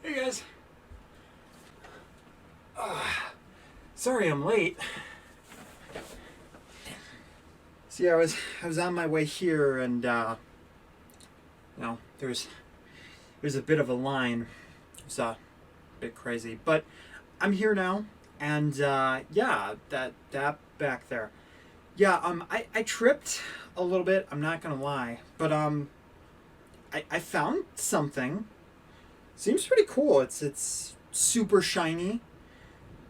Hey guys. Sorry I'm late. See, I was on my way here, and there's a bit of a line. It's a bit crazy, but I'm here now, and that back there. I tripped a little bit. I'm not gonna lie, but I found something. Seems pretty cool. It's super shiny,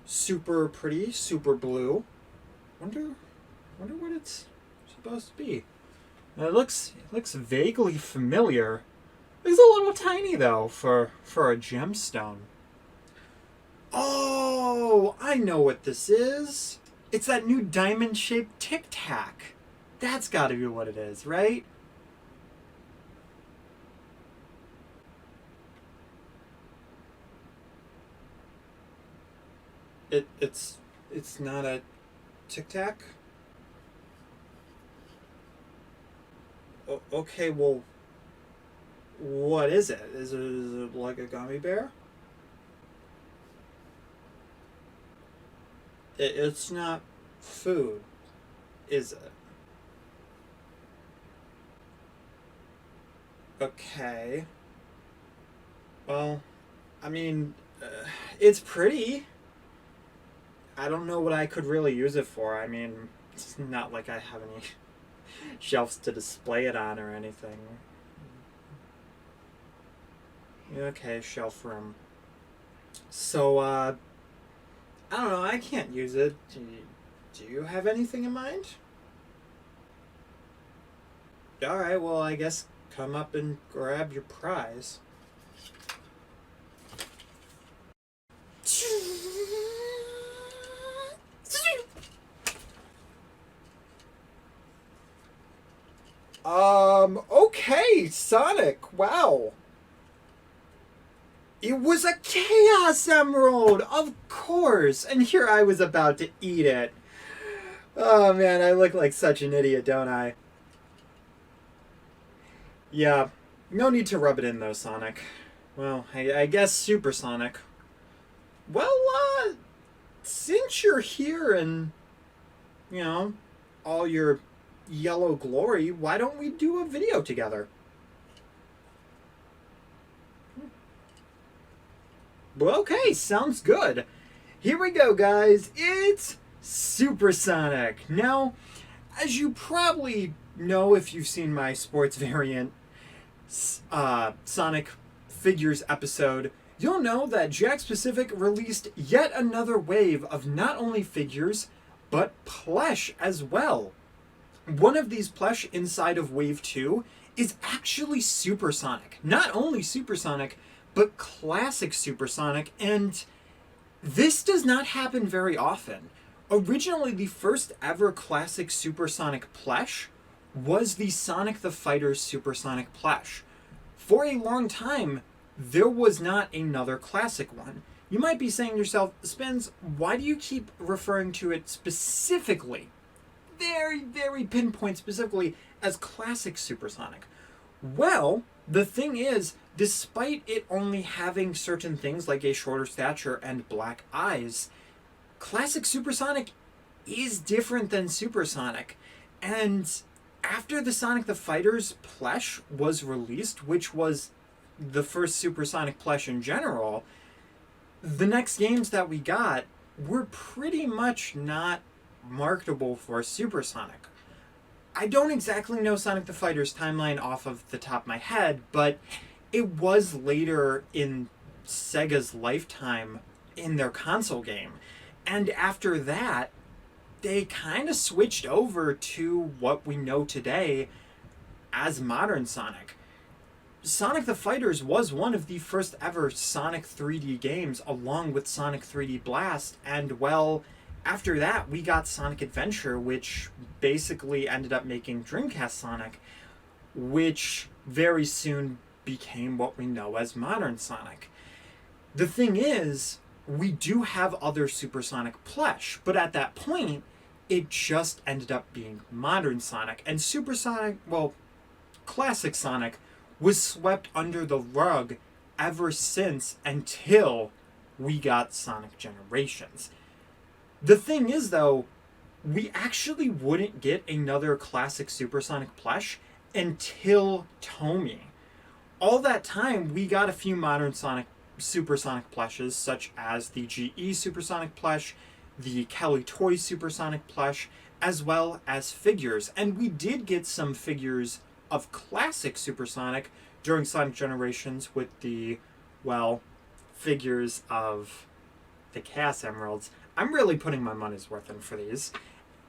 super pretty, super blue. Wonder what it's supposed to be. It looks vaguely familiar. It's a little tiny though for a gemstone. Oh, I know what this is. It's that new diamond-shaped Tic Tac. That's got to be what it is, right? It's not a Tic Tac. Okay, well, what is it? Is it like a gummy bear? It's not food, is it? Okay. Well, I mean, it's pretty. I don't know what I could really use it for. I mean, it's not like I have any shelves to display it on or anything. Okay, shelf room. So, I don't know, I can't use it. Do you have anything in mind? Alright, well, I guess come up and grab your prize. Okay, Sonic, wow. It was a Chaos Emerald, of course, and here I was about to eat it. Oh man, I look like such an idiot, don't I? Yeah, no need to rub it in though, Sonic. Well, I guess Supersonic. Well, since you're here and, you know, all your yellow glory, why don't we do a video together? Well, okay, sounds good. Here we go, guys. It's Supersonic. Now, as you probably know if you've seen my sports variant Sonic Figures episode, you'll know that Jakks Pacific released yet another wave of not only figures, but plush as well. One of these plush inside of Wave 2 is actually Supersonic. Not only Supersonic, but classic Supersonic, and this does not happen very often. Originally, the first ever classic Supersonic plush was the Sonic the Fighter's Supersonic plush. For a long time, there was not another classic one. You might be saying to yourself, Spence, why do you keep referring to it specifically, very, very pinpoint specifically, as classic Supersonic? Well, the thing is, despite it only having certain things like a shorter stature and black eyes, classic Supersonic is different than Supersonic. And after the Sonic the Fighter's plush was released, which was the first Supersonic plush in general, the next games that we got were pretty much not marketable for Supersonic. I don't exactly know Sonic the Fighter's timeline off of the top of my head, but it was later in Sega's lifetime in their console game. And after that, they kind of switched over to what we know today as modern Sonic. Sonic the Fighters was one of the first ever Sonic 3D games, along with Sonic 3D Blast, and well, after that we got Sonic Adventure, which basically ended up making Dreamcast Sonic, which very soon became what we know as modern Sonic. The thing is, we do have other Supersonic plush, but at that point, it just ended up being modern Sonic. And Supersonic, well, classic Sonic, was swept under the rug ever since until we got Sonic Generations. The thing is, though, we actually wouldn't get another classic Supersonic plush until Tomy. All that time, we got a few modern Supersonic plushes, such as the GE Supersonic plush, the Kelly Toys Supersonic plush, as well as figures. And we did get some figures of classic Supersonic during Sonic Generations with the, well, figures of the Chaos Emeralds. I'm really putting my money's worth in for these,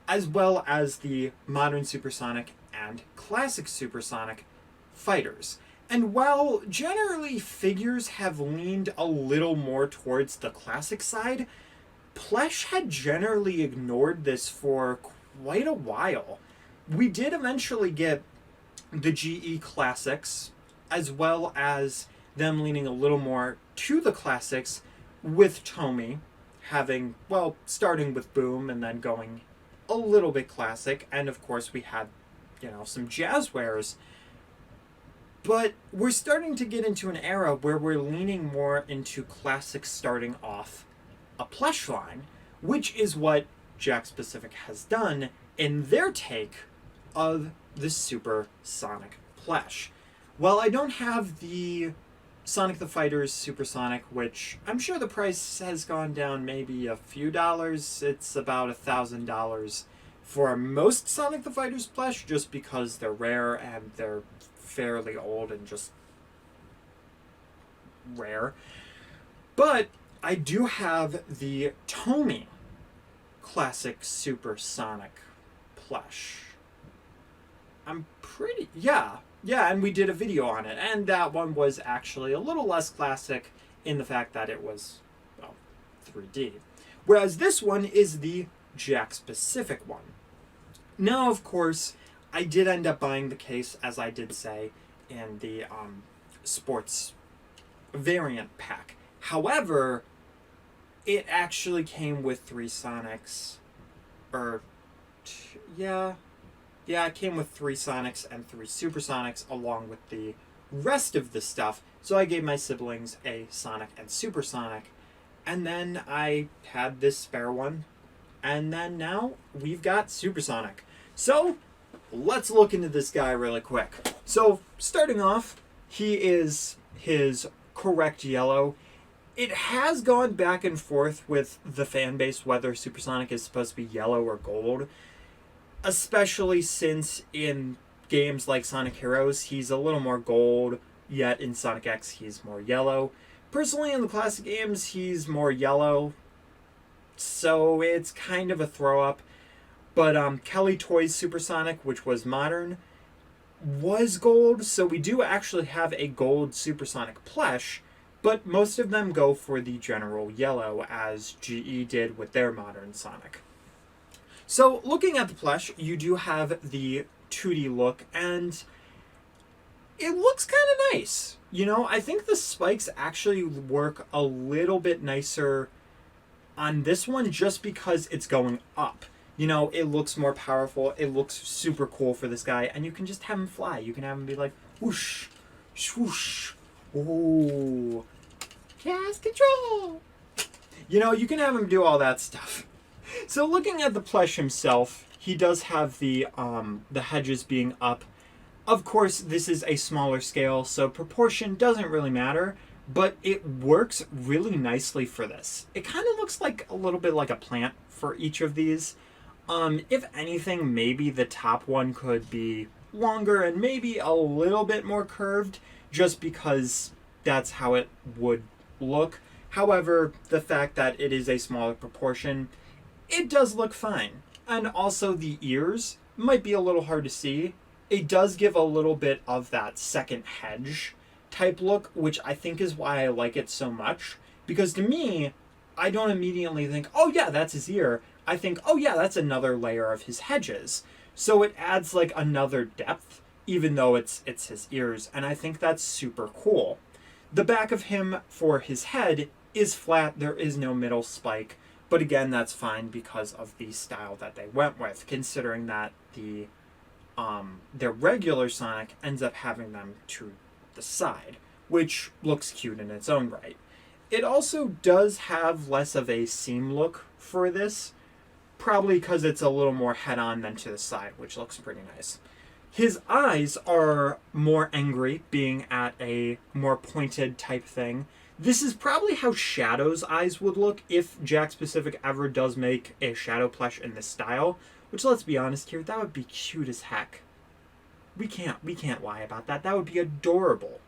as well as the modern Supersonic and classic Supersonic fighters. And while generally figures have leaned a little more towards the classic side, Plush had generally ignored this for quite a while. We did eventually get the GE classics, as well as them leaning a little more to the classics, with Tomy having, well, starting with Boom and then going a little bit classic. And of course we had, some Jazzwares. But we're starting to get into an era where we're leaning more into classics starting off a plush line, which is what Jakks Pacific has done in their take of the Supersonic plush. While I don't have the Sonic the Fighter's Supersonic, which I'm sure the price has gone down maybe a few dollars, it's about $1,000 for most Sonic the Fighter's plush, just because they're rare and they're fairly old and just rare. But I do have the Tomy classic Supersonic plush. And we did a video on it, and that one was actually a little less classic in the fact that it was, 3D. Whereas this one is the Jakks Pacific one. Now, of course, I did end up buying the case, as I did say, in the sports variant pack. However, it actually came with 3 Sonics. It came with 3 Sonics and 3 Supersonics along with the rest of the stuff. So I gave my siblings a Sonic and Supersonic. And then I had this spare one. And then now we've got Supersonic. So let's look into this guy really quick. So starting off, he is his correct yellow. It has gone back and forth with the fan base whether Supersonic is supposed to be yellow or gold, especially since in games like Sonic Heroes he's a little more gold, yet in Sonic X he's more yellow. Personally, in the classic games he's more yellow, so it's kind of a throw up. But Kelly Toys Supersonic, which was modern, was gold, so we do actually have a gold Supersonic plush, but most of them go for the general yellow, as GE did with their modern Sonic. So looking at the plush, you do have the 2D look, and it looks kind of nice. I think the spikes actually work a little bit nicer on this one just because it's going up. It looks more powerful. It looks super cool for this guy. And you can just have him fly. You can have him be like, whoosh, swoosh, ooh, chaos control. You can have him do all that stuff. So looking at the plush himself, he does have the hedges being up. Of course, this is a smaller scale, so proportion doesn't really matter. But it works really nicely for this. It kind of looks like a little bit like a plant for each of these. If anything, maybe the top one could be longer and maybe a little bit more curved, just because that's how it would look. However, the fact that it is a smaller proportion, it does look fine. And also the ears might be a little hard to see. It does give a little bit of that second hedge type look, which I think is why I like it so much. Because to me, I don't immediately think, oh yeah, that's his ear. I think, oh yeah, that's another layer of his hedges. So it adds like another depth, even though it's his ears, and I think that's super cool. The back of him for his head is flat, there is no middle spike, but again, that's fine because of the style that they went with, considering that their regular Sonic ends up having them to the side, which looks cute in its own right. It also does have less of a seam look for this, probably because it's a little more head-on than to the side, which looks pretty nice. His eyes are more angry, being at a more pointed type thing. This is probably how Shadow's eyes would look if Jakks Pacific ever does make a Shadow plush in this style, which, let's be honest here, that would be cute as heck. We can't lie about that. That would be adorable.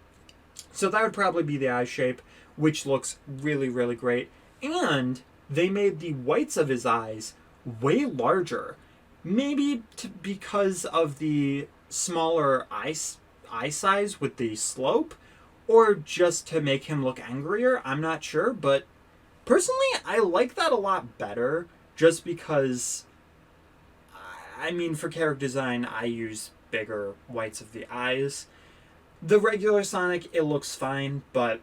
So that would probably be the eye shape, which looks really, really great. And they made the whites of his eyes way larger. Maybe because of the smaller eye size with the slope, or just to make him look angrier. I'm not sure, but personally, I like that a lot better, just because, I mean, for character design, I use bigger whites of the eyes. The regular Sonic, it looks fine, but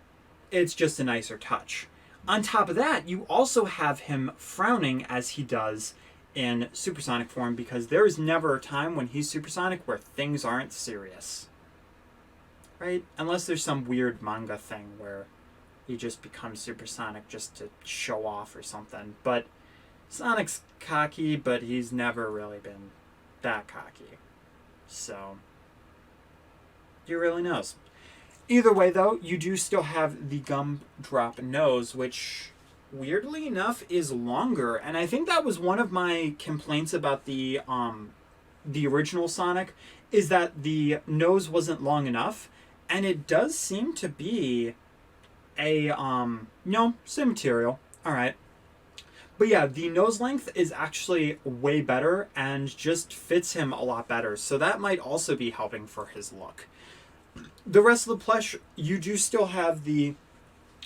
it's just a nicer touch. On top of that, you also have him frowning as he does in Supersonic form, because there is never a time when he's Supersonic where things aren't serious. Right? Unless there's some weird manga thing where he just becomes Supersonic just to show off or something. But Sonic's cocky, but he's never really been that cocky. So, who really knows? Either way, though, you do still have the gumdrop nose, which, weirdly enough, is longer. And I think that was one of my complaints about the original Sonic, is that the nose wasn't long enough. And it does seem to be a, no, same material. All right. But yeah, the nose length is actually way better and just fits him a lot better. So that might also be helping for his look. The rest of the plush, you do still have the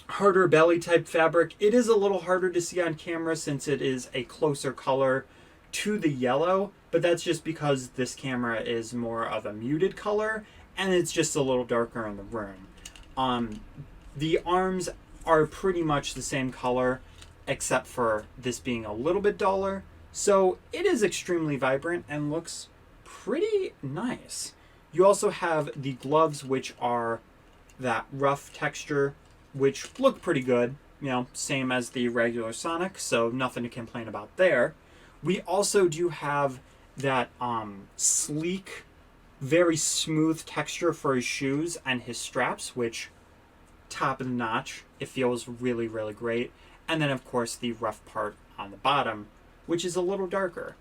harder belly type fabric. It is a little harder to see on camera since it is a closer color to the yellow, but that's just because this camera is more of a muted color and it's just a little darker in the room. The arms are pretty much the same color, except for this being a little bit duller. So it is extremely vibrant and looks pretty nice. You also have the gloves, which are that rough texture, which look pretty good. You know, same as the regular Sonic, so nothing to complain about there. We also do have that sleek, very smooth texture for his shoes and his straps, which, top of the notch. It feels really, really great. And then, of course, the rough part on the bottom, which is a little darker.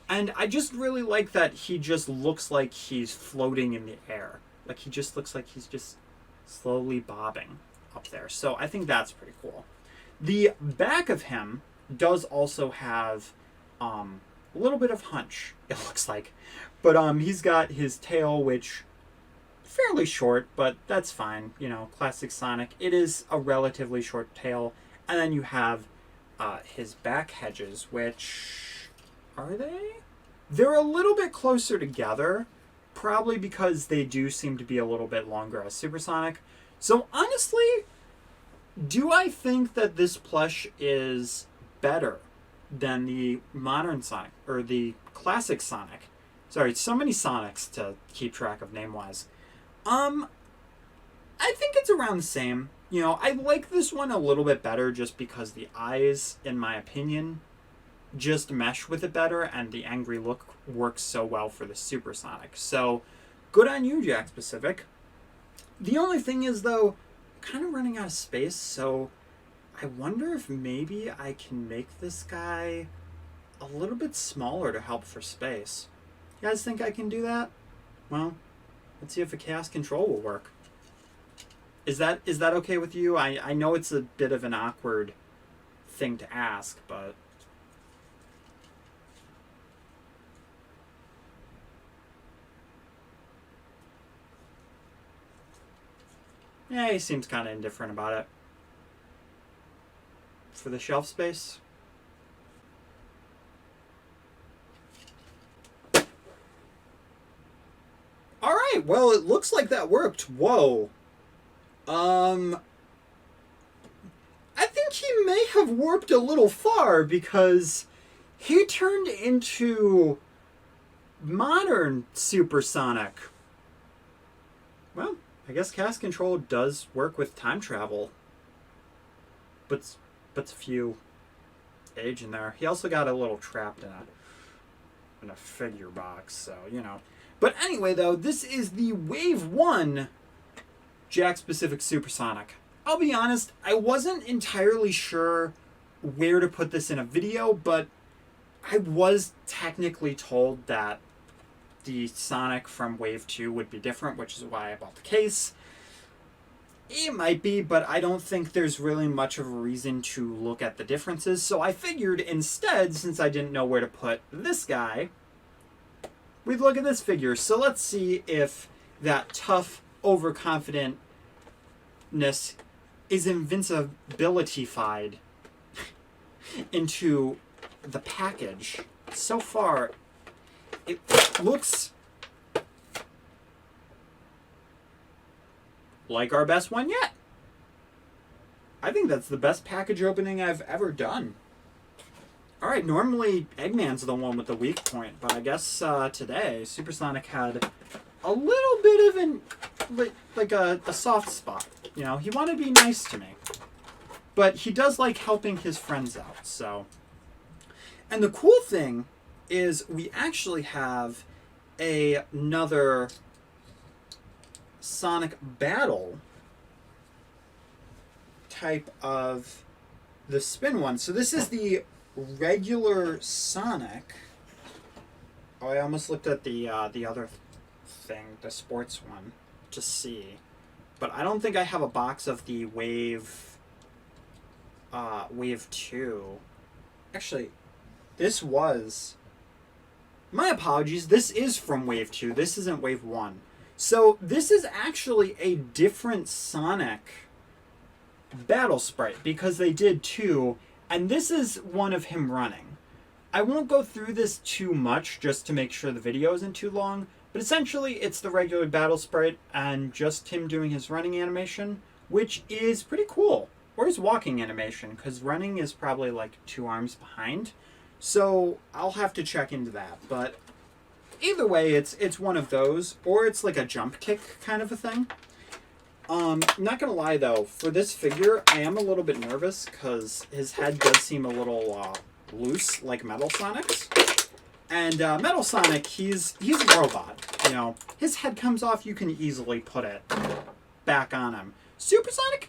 And I just really like that he just looks like he's floating in the air. Like, he just looks like he's just slowly bobbing up there. So I think that's pretty cool. The back of him does also have a little bit of hunch, it looks like. But he's got his tail, which fairly short, but that's fine. You know, classic Sonic. It is a relatively short tail. And then you have his back hedges, which, are they? They're a little bit closer together, probably because they do seem to be a little bit longer as Supersonic. So honestly, do I think that this plush is better than the modern Sonic, or the classic Sonic? Sorry, so many Sonics to keep track of name-wise. I think it's around the same. You know, I like this one a little bit better just because the eyes, in my opinion, just mesh with it better, and the angry look works so well for the Supersonic. So, good on you, Jakks Pacific. The only thing is, though, I'm kind of running out of space, so I wonder if maybe I can make this guy a little bit smaller to help for space. You guys think I can do that? Well, let's see if a chaos control will work. Is that okay with you? I know it's a bit of an awkward thing to ask, but... yeah, he seems kind of indifferent about it. For the shelf space. Alright, well, it looks like that worked. Whoa. I think he may have warped a little far, because he turned into modern Supersonic. Well, I guess cast control does work with time travel. Puts a few age in there. He also got a little trapped in a figure box, so, you know. But anyway, though, this is the Wave 1 Jakks Pacific Supersonic. I'll be honest, I wasn't entirely sure where to put this in a video, but I was technically told that the Sonic from Wave 2 would be different, which is why I bought the case. It might be, but I don't think there's really much of a reason to look at the differences. So I figured instead, since I didn't know where to put this guy, we'd look at this figure. So let's see if that tough, overconfidentness is invincibility-fied into the package. So far, it looks like our best one yet. I think that's the best package opening I've ever done. Alright, normally Eggman's the one with the weak point, but I guess today Supersonic had a little bit of a soft spot. You know, he wanted to be nice to me. But he does like helping his friends out, so. And the cool thing is we actually have another Sonic battle type of the spin one. So this is the regular Sonic. Oh, I almost looked at the other thing, the sports one, to see. But I don't think I have a box of the Wave 2. Actually, this was... My apologies, this is from Wave 2. This isn't Wave 1. So this is actually a different Sonic battle sprite because they did two, and this is one of him running. I won't go through this too much just to make sure the video isn't too long, but essentially it's the regular battle sprite and just him doing his running animation, which is pretty cool. Or his walking animation, because running is probably like 2 arms behind. So I'll have to check into that, but either way, it's one of those, or it's like a jump kick kind of a thing. Not gonna lie though, for this figure, I am a little bit nervous because his head does seem a little loose, like Metal Sonic's. And Metal Sonic, he's a robot. You know, his head comes off, you can easily put it back on him. Supersonic,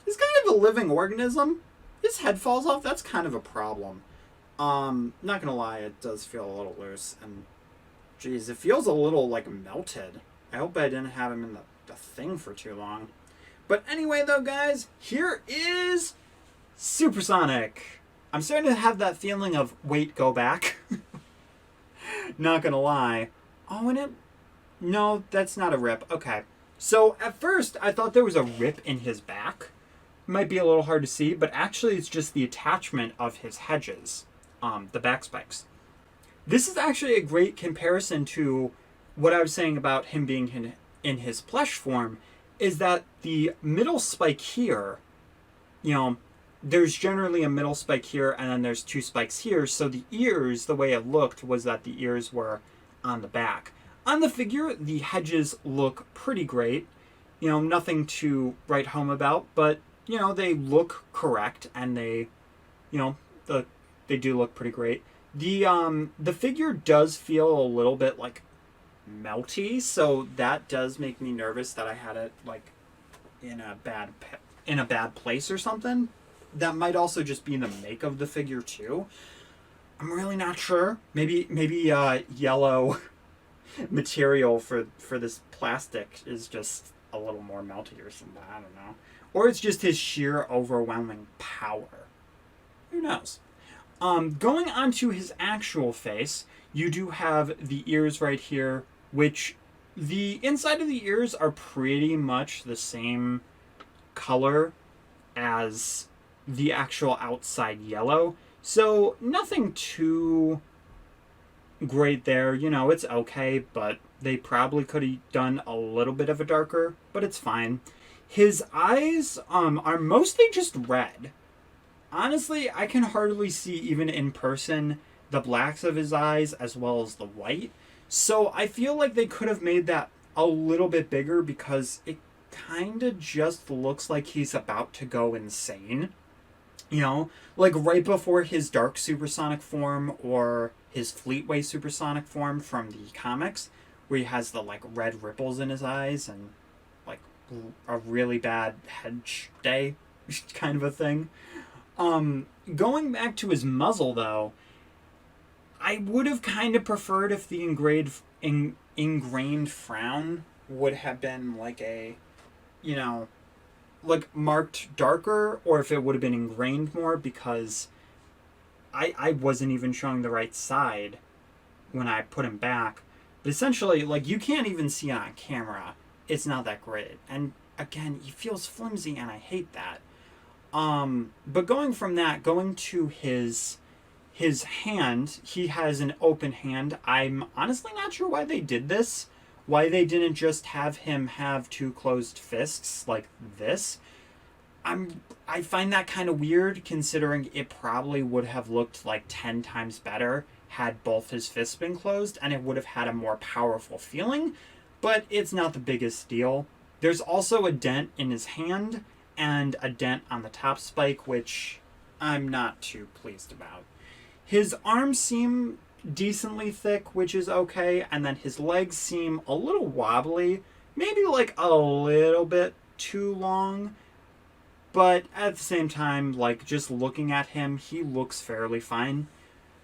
he's kind of a living organism. His head falls off, that's kind of a problem. Not gonna lie, it does feel a little loose, and geez, it feels a little like melted. I hope I didn't have him in the thing for too long. But anyway though, guys, here is Supersonic. I'm starting to have that feeling of, wait, go back. Not gonna lie. Oh, and it... No, that's not a rip. Okay. So, at first, I thought there was a rip in his back. Might be a little hard to see, but actually it's just the attachment of his hedges. The back spikes. This is actually a great comparison to what I was saying about him being in his plush form, is that the middle spike here, you know, there's generally a middle spike here and then there's 2 spikes here, so the ears, the way it looked was that the ears were on the back. On the figure, the hedges look pretty great. You know, nothing to write home about, but, you know, they look correct and they, you know, they do look pretty great. The figure does feel a little bit like melty, so that does make me nervous that I had it like in a bad place or something. That might also just be in the make of the figure too. I'm really not sure. Maybe yellow material for this plastic is just a little more melty or something. I don't know. Or it's just his sheer overwhelming power. Who knows? Going on to his actual face, you do have the ears right here, which the inside of the ears are pretty much the same color as the actual outside yellow. So nothing too great there. You know, it's okay, but they probably could have done a little bit of a darker, but it's fine. His eyes are mostly just red. Honestly, I can hardly see, even in person, the blacks of his eyes as well as the white. So I feel like they could have made that a little bit bigger because kind of just looks like he's about to go insane. You know, like right before his dark supersonic form or his Fleetway supersonic form from the comics, where he has the like red ripples in his eyes and like a really bad head day kind of a thing. Going back to his muzzle though, I would have kind of preferred if the ingrained frown would have been like a, you know, like marked darker, or if it would have been ingrained more, because I wasn't even showing the right side when I put him back. But essentially, like, you can't even see it on camera. It's not that great. And again, he feels flimsy and I hate that. But going from that, going to his hand, he has an open hand. I'm honestly not sure why they did this. Why they didn't just have him have two closed fists like this. I find that kind of weird, considering it probably would have looked like 10 times better had both his fists been closed, and it would have had a more powerful feeling, but it's not the biggest deal. There's also a dent in his hand and a dent on the top spike, which I'm not too pleased about. His arms seem decently thick, which is okay, and then his legs seem a little wobbly, maybe like a little bit too long, but at the same time, like, just looking at him, he looks fairly fine.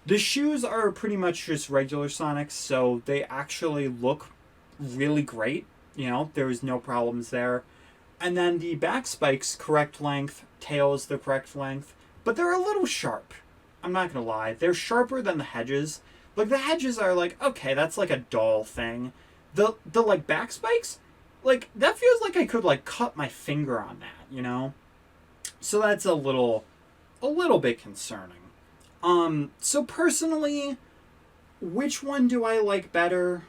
The shoes are pretty much just regular Sonics, so they actually look really great. You know, there's no problems there. And then the back spikes, correct length, tail is the correct length, but they're a little sharp. I'm not gonna lie. They're sharper than the hedges. Like, the hedges are like, okay, that's like a dull thing. The like back spikes, like, that feels like I could like cut my finger on that, you know? So that's a little bit concerning. So personally, which one do I like better?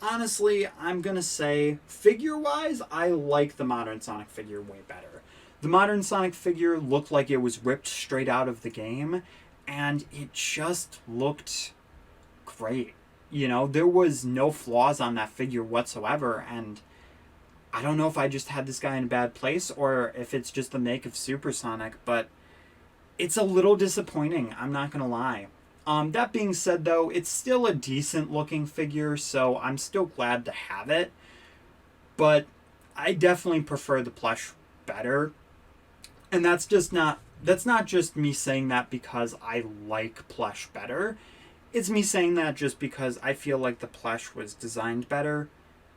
Honestly, I'm gonna say, figure-wise, I like the modern Sonic figure way better. The modern Sonic figure looked like it was ripped straight out of the game, and it just looked great. You know, there was no flaws on that figure whatsoever, and I don't know if I just had this guy in a bad place or if it's just the make of Supersonic, but it's a little disappointing, I'm not gonna lie. That being said, though, it's still a decent looking figure, so I'm still glad to have it. But I definitely prefer the plush better. And that's not just me saying that because I like plush better. It's me saying that just because I feel like the plush was designed better.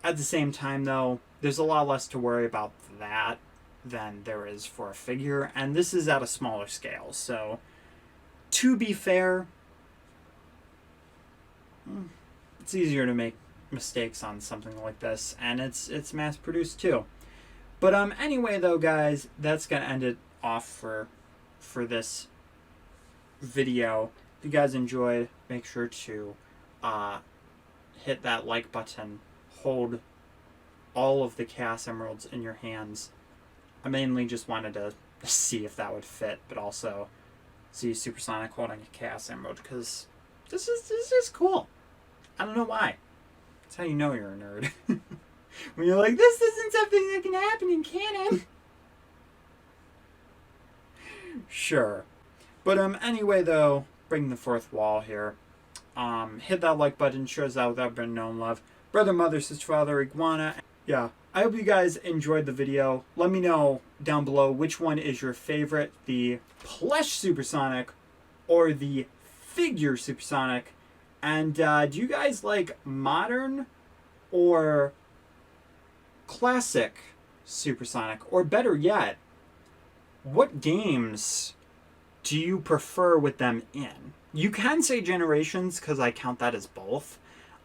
At the same time, though, there's a lot less to worry about that than there is for a figure, and this is at a smaller scale, so to be fair, it's easier to make mistakes on something like this, and it's mass produced too. But anyway though, guys, that's gonna end it off for this video. If you guys enjoyed, make sure to hit that like button, hold all of the Chaos Emeralds in your hands. I mainly just wanted to see if that would fit, but also see Supersonic holding a Chaos Emerald, because this is cool. I don't know why. That's how you know you're a nerd. When you're like, this isn't something that can happen in canon. Sure. But anyway though, breaking the fourth wall here. Hit that like button, shows that without being known love. Brother, mother, sister, father, iguana. Yeah. I hope you guys enjoyed the video. Let me know down below which one is your favorite, the plush Supersonic or the figure Supersonic. And do you guys like modern or classic Supersonic? Or better yet, what games do you prefer with them in? You can say generations, because I count that as both.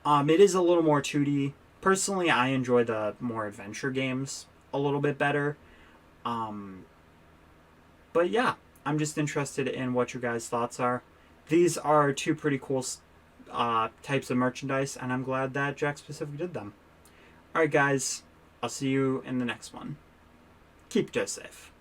It is a little more 2D. Personally, I enjoy the more adventure games a little bit better. But yeah, I'm just interested in what your guys' thoughts are. These are two pretty cool types of merchandise, and I'm glad that Jakks Pacific did them. Alright guys, I'll see you in the next one. Keep it safe.